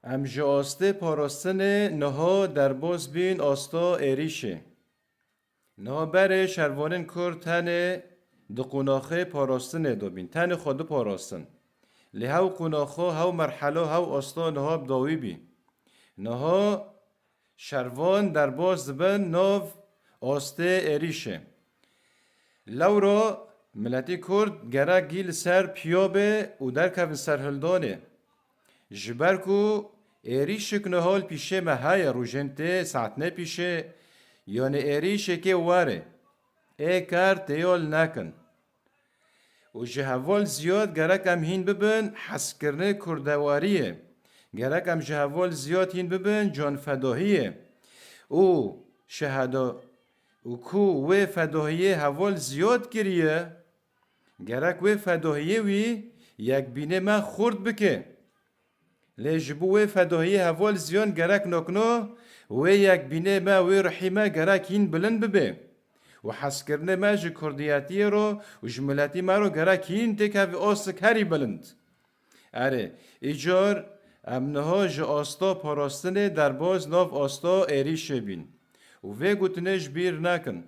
ام جه آسته پاراستن نها در باز بین آستا ایریشه. نها بره شروانن کر تنه دو قناخه پاراستن دو بین. تنه خود پاراستن. لی هاو قناخه هاو مرحله هاو آستا نها بداوی بی. نها شروان در باز بین ناو آسته ایریشه. لورا ملتی کرد گره گیل سر پیابه و در کفن سر هلدانه. جبرکو ایریشک نهال پیشه مهای روژنته ساعتنه پیشه یعنی ایریشه که واره ای کار تیال نکن و جهوال زیاد گرک هم هین ببن حس کرنه کردواریه گرک هم جهوال زیاد هین ببن جان فداهیه او شهدا و کو و فداهیه هوال زیاد کریه گرک و فداهیه وی یک بینه ما خورد بکه لجبوه فداهی هوال زیان گرک نکنه و یک بینه ما و رحیمه گرک این بلند ببه و حس کرنه ما جه کردیاتی رو و جملاتی ما رو گرک این تکه و آسک هری بلند اره ایجار امنها جه آستا پاراستنه در باز ناف آستا ایریشه بین و وی گوتنش بیر نکن